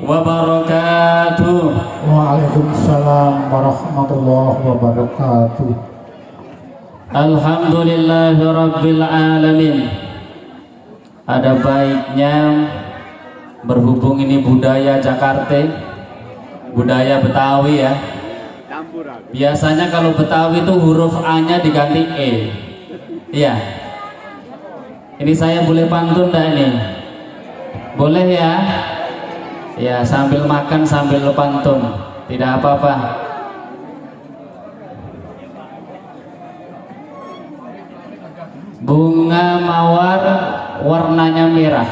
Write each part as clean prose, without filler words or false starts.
Wabarakatuh. Waalaikumsalam warahmatullahi wabarakatuh. Alhamdulillahirabbil alamin. Ada baiknya berhubung ini budaya Jakarta, budaya Betawi ya. Biasanya kalau Betawi itu huruf A-nya diganti E. Iya. Ini saya boleh pantun enggak ini? Boleh ya? Ya, sambil makan sambil pantun, tidak apa-apa. Bunga mawar warnanya merah.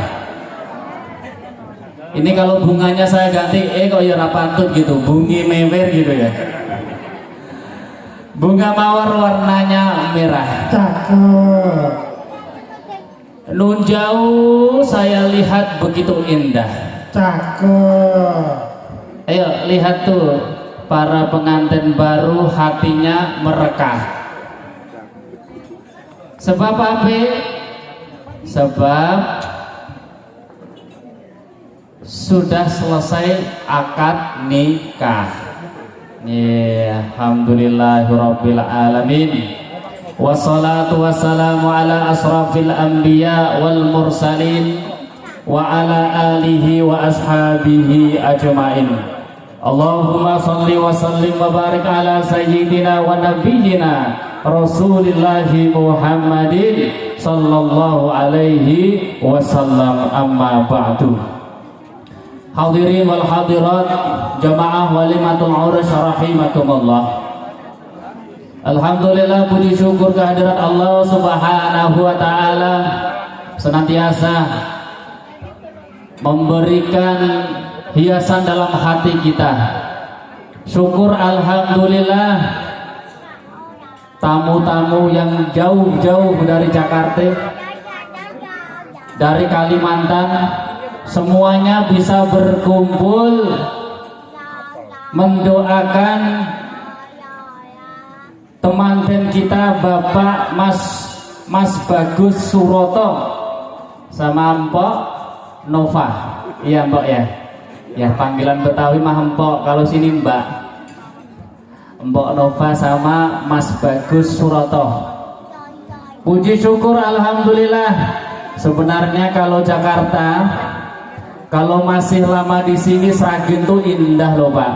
Ini kalau bunganya saya ganti kok ya pantun gitu, bungi mewer gitu ya. Bunga mawar warnanya merah. Cakep. Nun jauh saya lihat begitu indah. Cakep. Ayo lihat tuh, para pengantin baru hatinya merekah. Sebab apa? Sebab sudah selesai akad nikah. Alhamdulillahirabbil alamin. Wassalatu wassalamu ala asrafil anbiya wal mursalin wa ala alihi wa ashabihi ajma'in. Allahumma salli wa sallim wa barik ala sayyidina wa nabiyyina Rasulillahi Muhammadin sallallahu alaihi wasallam, amma ba'du. Hadirin wal hadirat jamaah walimatul urus rahimakumullah. Alhamdulillah, puji syukur kehadirat Allah Subhanahu wa ta'ala senantiasa memberikan hiasan dalam hati kita. Syukur alhamdulillah, tamu-tamu yang jauh-jauh dari Jakarta, dari Kalimantan, semuanya bisa berkumpul mendoakan temanten kita Bapak Mas Bagus Suroto sama Mpok Nova. Iya Mbok ya. Ya panggilan Betawi mah Mpok, kalau sini Mbak. Mpok Nova sama Mas Bagus Suroto. Puji syukur alhamdulillah. Sebenarnya kalau Jakarta, kalau masih lama di sini Sragen tuh indah loh Pak.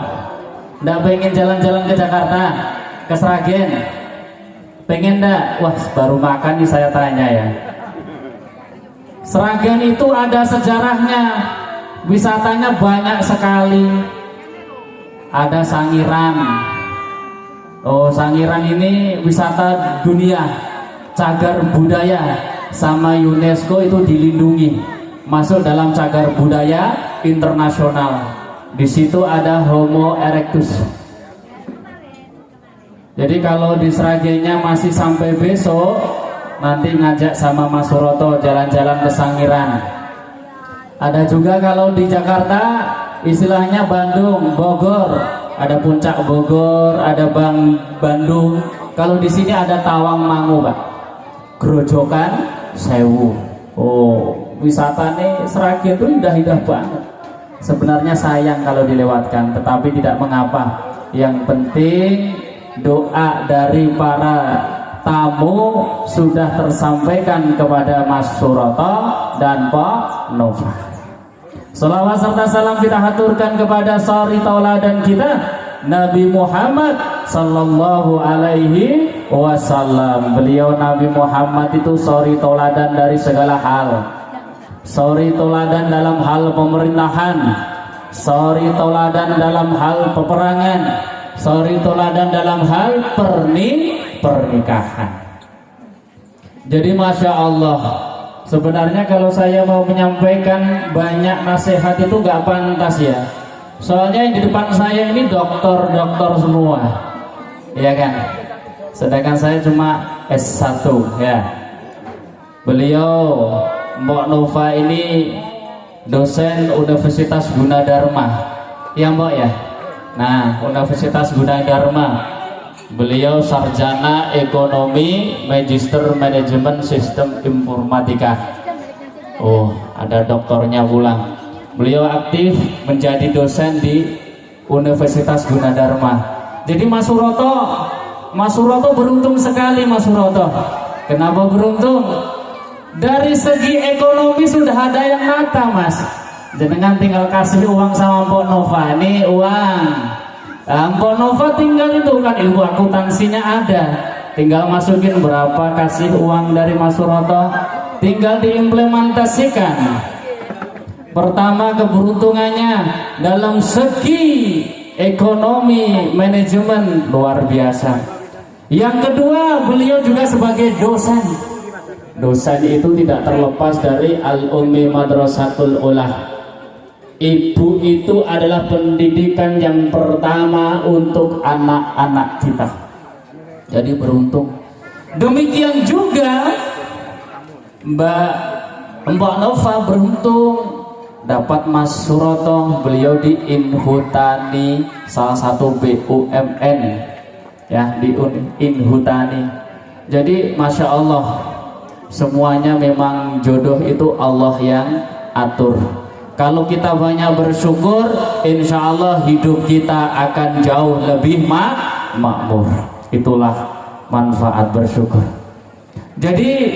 Nggak pengen jalan-jalan ke Jakarta, ke Sragen? Pengen enggak? Wah, baru makan nih saya tanya ya. Sragen itu ada sejarahnya, wisatanya banyak sekali. Ada Sangiran. Oh, Sangiran ini wisata dunia, cagar budaya, sama UNESCO itu dilindungi, masuk dalam cagar budaya internasional. Di situ ada Homo erectus. Jadi kalau di Sragennya masih sampai besok, nanti ngajak sama Mas Suroto jalan-jalan ke Sangiran. Ada juga kalau di Jakarta, istilahnya Bandung, Bogor, ada Puncak Bogor, ada Bandung. Kalau di sini ada Tawangmangu Pak, Grojogan Sewu. Oh, wisata nih Sragen itu indah-indah banget. Sebenarnya sayang kalau dilewatkan, tetapi tidak mengapa. Yang penting doa dari para tamu sudah tersampaikan kepada Mas Suroto dan Pak Nova. Salawat serta salam kita haturkan kepada suri tauladan kita Nabi Muhammad sallallahu alaihi wasallam. Beliau Nabi Muhammad itu suri tauladan dari segala hal. Suri tauladan dalam hal pemerintahan, suri tauladan dalam hal peperangan, suri tauladan dalam hal pernikahan. Jadi Masya Allah, sebenarnya kalau saya mau menyampaikan banyak nasihat itu gak pantas ya. Soalnya yang di depan saya ini dokter-dokter semua, ya kan? Sedangkan saya cuma S1 ya. Beliau Mbok Nova ini dosen Universitas Gunadarma, ya Mbok ya. Nah, Universitas Gunadarma. Beliau sarjana ekonomi, magister manajemen sistem informatika. Oh, ada doktornya pulang. Beliau aktif menjadi dosen di Universitas Gunadarma. Jadi Mas Suroto beruntung sekali Mas Suroto. Kenapa beruntung? Dari segi ekonomi sudah ada yang nata Mas. Jenengan tinggal kasih uang sama Mpok Nova, ini uang. Mpok Nova tinggal itu kan ilmu akuntansinya ada, tinggal masukin berapa, kasih uang dari Mas Suroto, tinggal diimplementasikan. Pertama keberuntungannya dalam segi ekonomi manajemen luar biasa. Yang kedua beliau juga sebagai dosen. Dosen itu tidak terlepas dari Al-Ummi Madrasatul Ulah. Ibu itu adalah pendidikan yang pertama untuk anak-anak kita. Jadi beruntung. Demikian juga Mbak Nova beruntung dapat Mas Suroto. Beliau di Inhutani, salah satu BUMN ya, di Inhutani. Jadi Masya Allah, semuanya memang jodoh itu Allah yang atur. Kalau kita banyak bersyukur, insya Allah hidup kita akan jauh lebih makmur. Itulah manfaat bersyukur. Jadi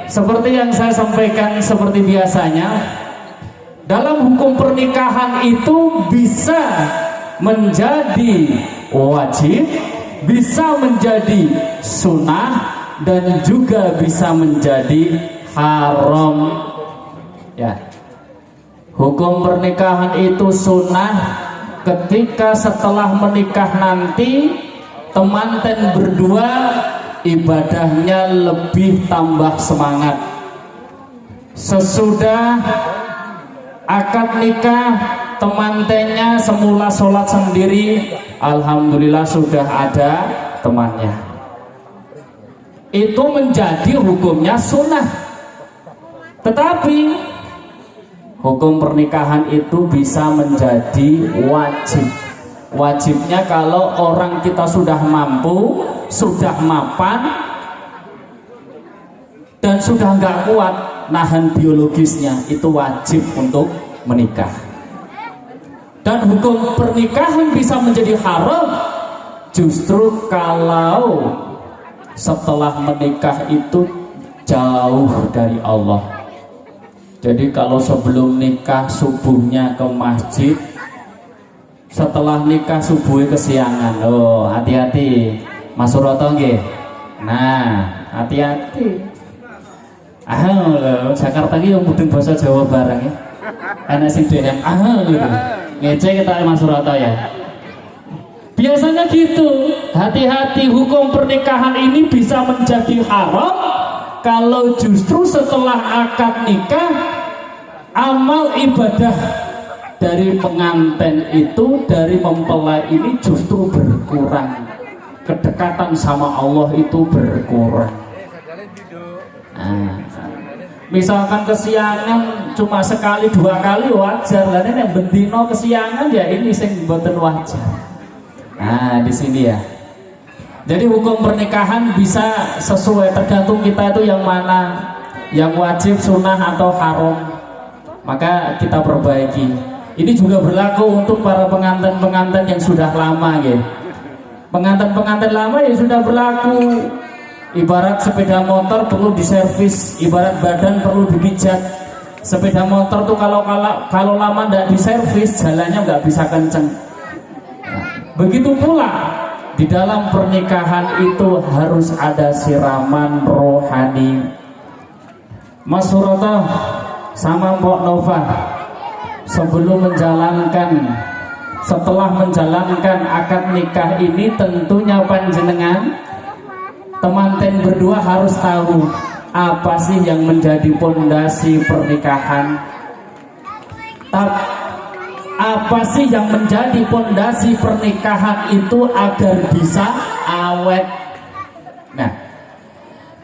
seperti yang saya sampaikan seperti biasanya, dalam hukum pernikahan itu bisa menjadi wajib, bisa menjadi sunnah, dan juga bisa menjadi haram ya. Hukum pernikahan itu sunnah ketika setelah menikah nanti temanten berdua ibadahnya lebih tambah semangat. Sesudah akad nikah temantennya semula sholat sendiri, alhamdulillah sudah ada temannya. Itu menjadi hukumnya sunnah. Tetapi hukum pernikahan itu bisa menjadi wajib. Wajibnya kalau orang kita sudah mampu, sudah mapan, dan sudah nggak kuat nahan biologisnya, itu wajib untuk menikah. Dan hukum pernikahan bisa menjadi haram justru kalau setelah menikah itu jauh dari Allah. Jadi kalau sebelum nikah subuhnya ke masjid, setelah nikah subuhnya kesiangan. Oh, hati-hati Mas Suroto nggih. Nah, hati-hati. Jakarta iki yang mudeng basa Jawa bareng ya. Enak sing DM gitu. Ngece kita Mas Suroto ya. Biasanya gitu. Hati-hati, hukum pernikahan ini bisa menjadi haram kalau justru setelah akad nikah amal ibadah dari pengantin itu, dari mempelai ini justru berkurang. Kedekatan sama Allah itu berkurang. Nah, misalkan kesiangan cuma sekali dua kali wajar, lah yang bendino kesiangan ya ini sing mboten wajar. Nah, di sini ya. Jadi hukum pernikahan bisa sesuai, tergantung kita itu yang mana, yang wajib, sunnah atau haram. Maka kita perbaiki. Ini juga berlaku untuk para pengantin-pengantin yang sudah lama ya. Pengantin-pengantin lama ya sudah berlaku. Ibarat sepeda motor perlu diservis, ibarat badan perlu dipijat. Sepeda motor tuh kalau lama tidak diservis, jalannya nggak bisa kenceng. Begitu pula di dalam pernikahan itu harus ada siraman rohani. Mas Suroto sama Mbok Nova setelah menjalankan akad nikah ini, tentunya panjenengan temanten berdua harus tahu apa sih yang menjadi pondasi pernikahan. Apa sih yang menjadi pondasi pernikahan itu agar bisa awet? Nah,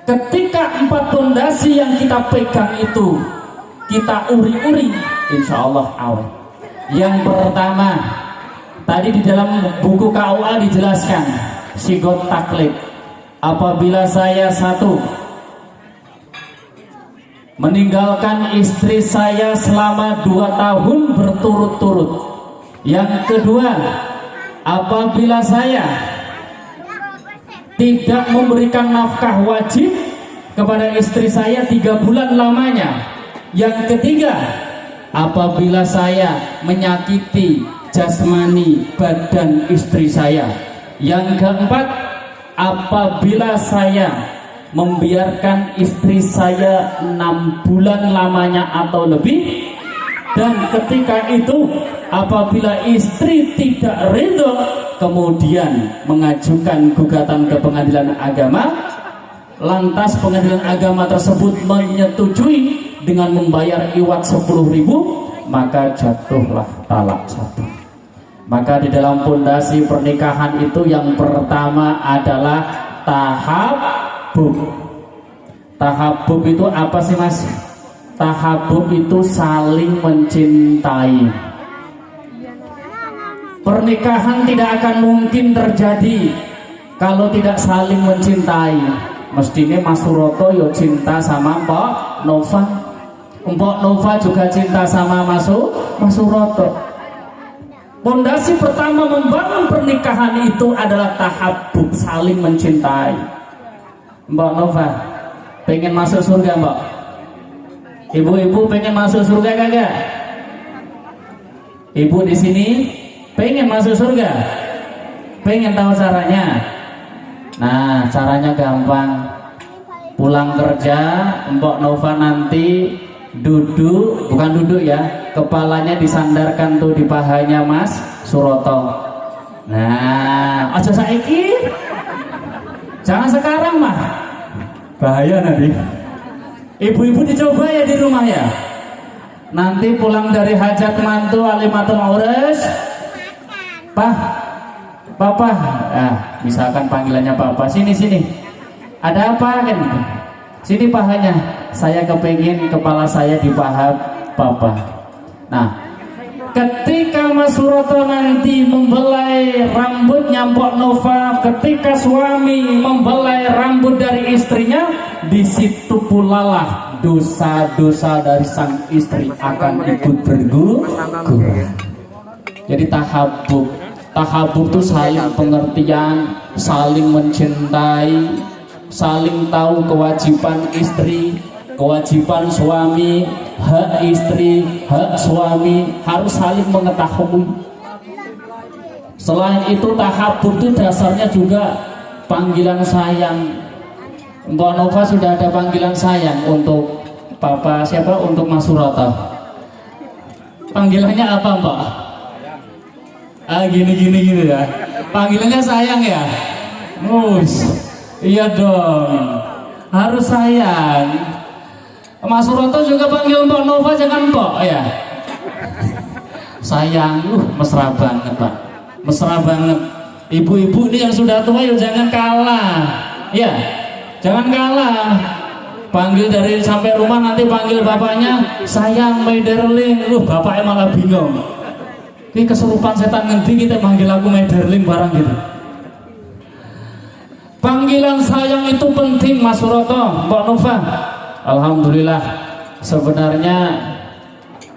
ketika 4 pondasi yang kita pegang itu kita uri-uri, insya Allah awet. Yang pertama, tadi di dalam buku KUA dijelaskan sigot taklid. Apabila saya satu meninggalkan istri saya selama 2 tahun berturut-turut. Yang kedua, apabila saya tidak memberikan nafkah wajib kepada istri saya 3 bulan lamanya. Yang ketiga, apabila saya menyakiti jasmani badan istri saya. Yang keempat, apabila saya membiarkan istri saya 6 bulan lamanya atau lebih, dan ketika itu apabila istri tidak ridho kemudian mengajukan gugatan ke pengadilan agama, lantas pengadilan agama tersebut menyetujui dengan membayar iwat 10.000, maka jatuhlah talak 1. Maka di dalam pondasi pernikahan itu yang pertama adalah tahabbub. Tahabbub itu apa sih mas? Tahabbub itu saling mencintai. Pernikahan tidak akan mungkin terjadi kalau tidak saling mencintai. Mestinya Mas Suroto yo cinta sama Mbak Nova, Mbak Nova juga cinta sama Mas Suroto. Pondasi pertama membangun pernikahan itu adalah tahabbub, saling mencintai. Mbak Nova pengen masuk surga Mbak? Ibu-ibu pengen masuk surga kagak? Ibu di sini pengen masuk surga? Pengen tahu caranya? Nah, caranya gampang. Pulang kerja, Mbok Nova nanti bukan duduk ya, kepalanya disandarkan tuh di pahanya Mas Suroto. Nah, aja saiki. Jangan sekarang mah. Bahaya nanti. Ibu-ibu dicoba ya di rumah ya. Nanti pulang dari hajat mantu alimatul urus, Papa, misalkan panggilannya Papa, sini. Ada apa kan? Sini pahanya. Saya kepengin kepala saya di paha Papa. Nah, ketika Mas Suroto nanti membelai rambutnya Mbok Nova, ketika suami membelai rambut dari istrinya, di situ pula lah dosa-dosa dari sang istri akan ikut berguguran. Jadi tahabbub itu saling pengertian, saling mencintai, saling tahu kewajiban istri, kewajiban suami, hak istri, hak suami, harus saling mengetahui. Selain itu tahabbub itu dasarnya juga panggilan sayang. Mbak Nova sudah ada panggilan sayang untuk Papa siapa? Untuk Mas Suroto. Panggilannya apa Mbak? Gini ya. Panggilannya sayang ya. Iya dong. Harus sayang. Mas Suroto juga panggil Mbak Nova jangan Mbak ya. Sayang, mesra banget Pak. Mesra banget. Ibu-ibu ini yang sudah tua yuk jangan kalah. Ya, jangan kalah. Panggil dari sampai rumah nanti panggil bapaknya sayang, my darling. Bapaknya malah bingung. Ini kesurupan setan ngendi kita manggil aku my darling barang gitu. Panggilan sayang itu penting Mas Suroto, Mbak Nova. Alhamdulillah. Sebenarnya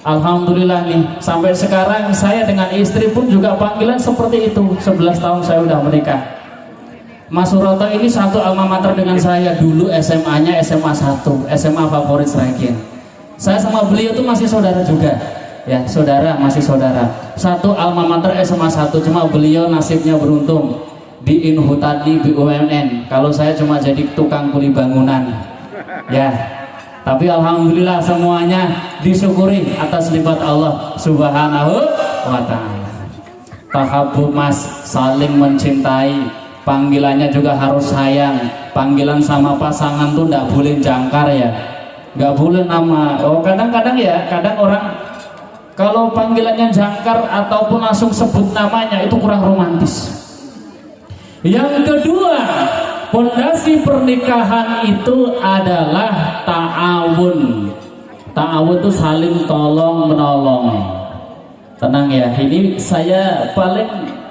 alhamdulillah nih sampai sekarang saya dengan istri pun juga panggilan seperti itu. 11 tahun saya udah menikah. Mas Suroto ini satu alma mater dengan saya dulu, SMA-nya SMA 1, SMA favorit Sragen. Saya sama beliau tuh masih saudara juga. Ya, masih saudara. Satu alma mater SMA 1, cuma beliau nasibnya beruntung di Inhutadi BUMN. Kalau saya cuma jadi tukang kuli bangunan. Ya. Tapi alhamdulillah semuanya disyukuri atas lipat Allah Subhanahu wa taala. Tahabbub Mas, saling mencintai. Panggilannya juga harus sayang. Panggilan sama pasangan tuh enggak boleh jangkar ya. Enggak boleh nama. Kadang-kadang ya, kadang orang kalau panggilannya jangkar ataupun langsung sebut namanya itu kurang romantis. Yang kedua, pondasi pernikahan itu adalah ta'awun. Ta'awun itu saling tolong menolong. Tenang ya, ini saya paling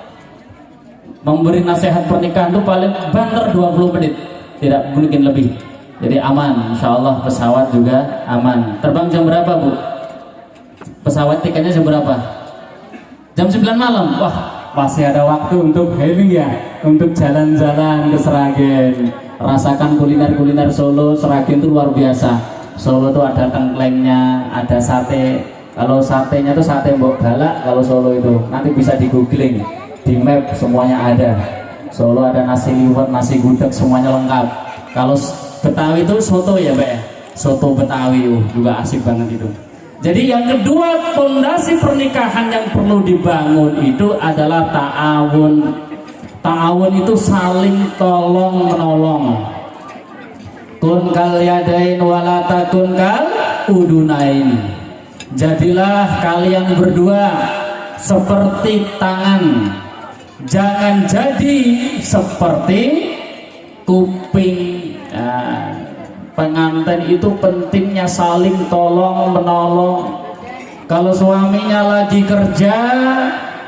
memberi nasihat pernikahan itu paling banter 20 menit, tidak mungkin lebih. Jadi aman, insya Allah pesawat juga aman. Terbang jam berapa Bu? Pesawat tiketnya jam berapa? Jam 9 malam. Wah, masih ada waktu untuk healing ya, untuk jalan-jalan ke Sragen. Rasakan kuliner-kuliner Solo. Sragen itu luar biasa. Solo itu ada tengklengnya, ada sate. Kalau satenya itu sate Mbok Galak. Kalau Solo itu nanti bisa di googling, di map semuanya ada. Solo ada nasi liwet, nasi gudeg, semuanya lengkap. Kalau Betawi itu soto ya Mbak ya, soto Betawi juga asik banget itu. Jadi yang kedua, fondasi pernikahan yang perlu dibangun itu adalah ta'awun. Ta'awun itu saling tolong menolong. Kun kal yadain wala takun kal udunain. Jadilah kalian berdua seperti tangan, jangan jadi seperti kuping. Nah, pengantin itu pentingnya saling tolong menolong. Kalau suaminya lagi kerja,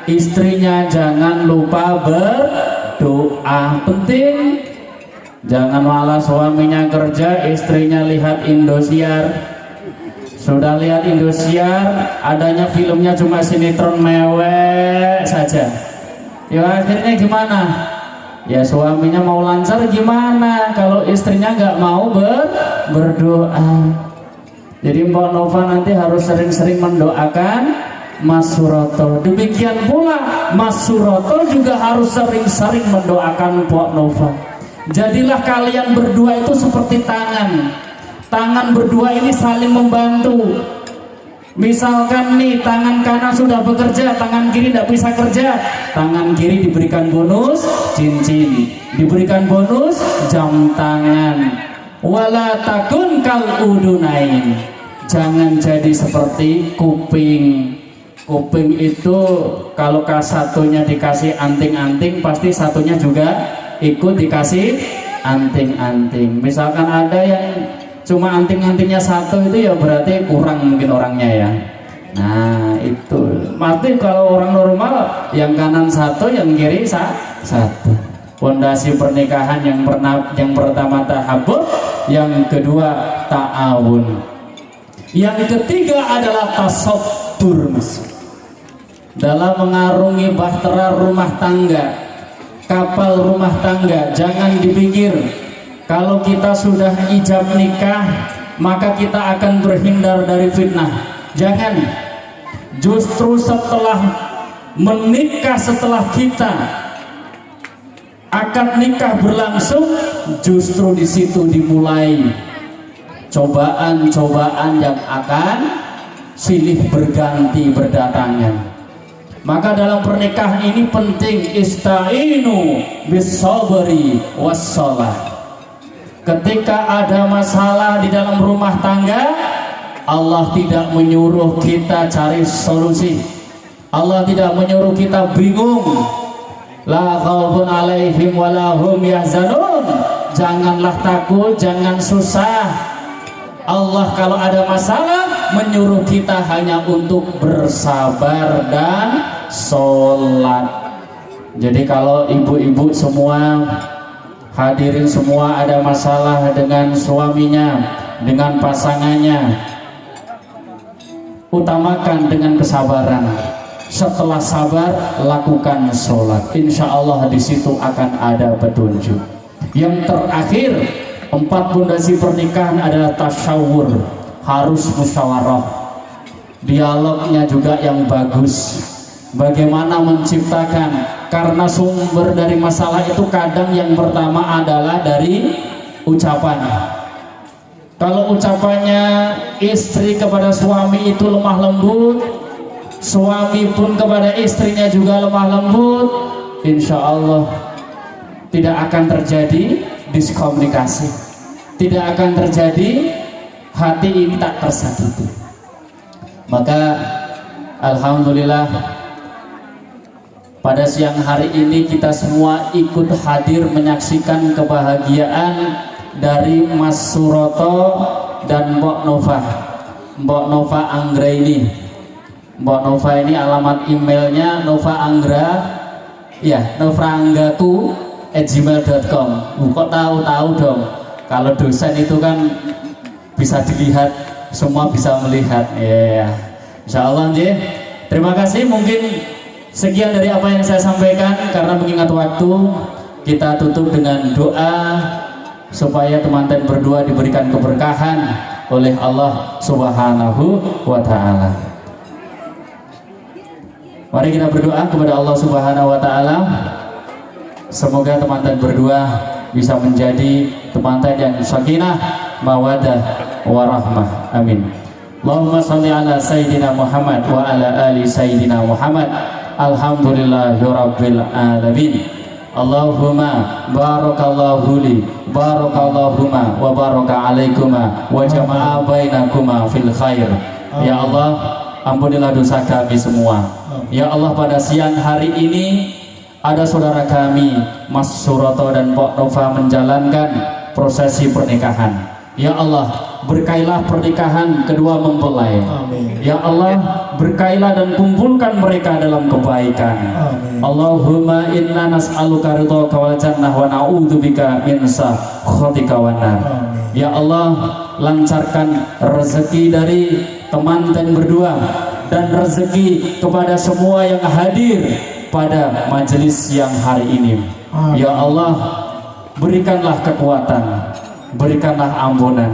istrinya jangan lupa berdoa. Penting. Jangan malah suaminya kerja, istrinya lihat Indosiar. Sudah lihat Indosiar, adanya filmnya cuma sinetron mewek saja. Ya akhirnya gimana? Ya suaminya mau lancar gimana kalau istrinya nggak mau berdoa. Jadi Mbak Nova nanti harus sering-sering mendoakan Mas Suroto. Demikian pula Mas Suroto juga harus sering-sering mendoakan Mbak Nova. Jadilah kalian berdua itu seperti tangan. Tangan berdua ini saling membantu. Misalkan nih tangan kanan sudah bekerja, tangan kiri tidak bisa kerja. Tangan kiri diberikan bonus cincin, diberikan bonus jam tangan. Wala takun kal udunain. Jangan jadi seperti kuping. Kuping itu kalau satunya dikasih anting-anting, pasti satunya juga ikut dikasih anting-anting. Misalkan ada yang cuma anting-antingnya satu, itu ya berarti kurang mungkin orangnya ya. Nah itu mati. Kalau orang normal yang kanan satu, yang kiri satu. Fondasi pernikahan yang pertama tahabbub, yang kedua ta'awun, yang ketiga adalah tasabbur dalam mengarungi bahtera rumah tangga, kapal rumah tangga. Jangan dipikir kalau kita sudah ijab nikah maka kita akan terhindar dari fitnah. Jangan. Justru setelah menikah, setelah kita akad nikah berlangsung, justru di situ dimulai cobaan-cobaan yang akan silih berganti berdatangan. Maka dalam pernikahan ini penting istainu bis-sabri was-shalah. Ketika ada masalah di dalam rumah tangga, Allah tidak menyuruh kita cari solusi. Allah tidak menyuruh kita bingung. La khaufun alaihim wala hum yahzanun. Janganlah takut, jangan susah. Allah kalau ada masalah menyuruh kita hanya untuk bersabar dan sholat. Jadi kalau ibu-ibu semua, hadirin semua ada masalah dengan suaminya, dengan pasangannya, utamakan dengan kesabaran. Setelah sabar, lakukan sholat. Insya Allah di situ akan ada petunjuk. Yang terakhir, 4 pondasi pernikahan adalah tasyawur, harus musyawarah. Dialognya juga yang bagus. Bagaimana menciptakan, karena sumber dari masalah itu kadang yang pertama adalah dari ucapan. Kalau ucapannya istri kepada suami itu lemah lembut, suami pun kepada istrinya juga lemah lembut, insya Allah tidak akan terjadi diskomunikasi, tidak akan terjadi hati ini tak tersakiti. Maka alhamdulillah pada siang hari ini kita semua ikut hadir menyaksikan kebahagiaan dari Mas Suroto dan Mbok Nova. Mbok Nova Anggra ini, Mbok Nova ini alamat emailnya Nova Anggra, ya, novraanggaku@gmail.com. Kok tahu dong, Kalau dosen itu kan bisa dilihat, semua bisa melihat. Ya, Insya Allah nggih. Terima kasih. Mungkin sekian dari apa yang saya sampaikan, karena mengingat waktu kita tutup dengan doa supaya teman-teman berdua diberikan keberkahan oleh Allah Subhanahu wa Ta'ala. Mari kita berdoa kepada Allah Subhanahu wa Ta'ala. Semoga teman-teman berdua bisa menjadi teman-teman yang sakinah, mawadah, warahmah. Amin. Allahumma sholli ala Sayyidina Muhammad wa ala ali Sayyidina Muhammad. Alhamdulillahirabbil alamin. Allahumma barakallahu li, barakallahuma wa baraka alaikuma wa jama'a bainakuma fil khair. Ya Allah, ampunilah dosa kami semua. Ya Allah, pada siang hari ini ada saudara kami Mas Suroto dan Pok Nova menjalankan prosesi pernikahan. Ya Allah, berkailah pernikahan kedua mempelai. Amin. Ya Allah, berkailah dan kumpulkan mereka dalam kebaikan. Amin. Allahumma inna nas'aluka ridhaka wal jannah wa na'udzubika min sakhatika wan nar. Ya Allah, lancarkan rezeki dari teman-teman berdua dan rezeki kepada semua yang hadir pada majelis yang hari ini. Ya Allah, berikanlah kekuatan, berikanlah ampunan,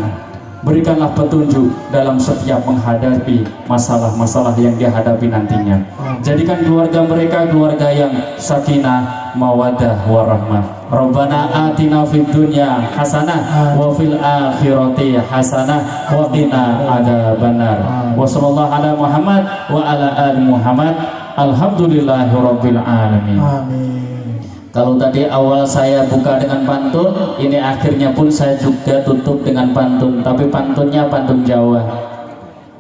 berikanlah petunjuk dalam setiap menghadapi masalah-masalah yang dihadapi nantinya. Jadikan keluarga mereka keluarga yang sakinah, mawadah, warahmah. Rabbana atina fid dunya hasanah wa fil akhirati hasanah wa qina adzabannar. Wa sallallahu ala Muhammad wa ala ali Muhammad. Alhamdulillahirabbil alamin. Amin. Kalau tadi awal saya buka dengan pantun, ini akhirnya pun saya juga tutup dengan pantun, tapi pantunnya pantun Jawa.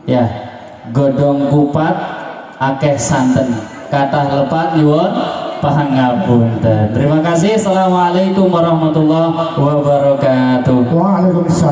Ya, godong kupat akeh santen, kathah lepat nyuwun pangapunten. Terima kasih. Assalamualaikum warahmatullahi wabarakatuh. Waalaikumsalam.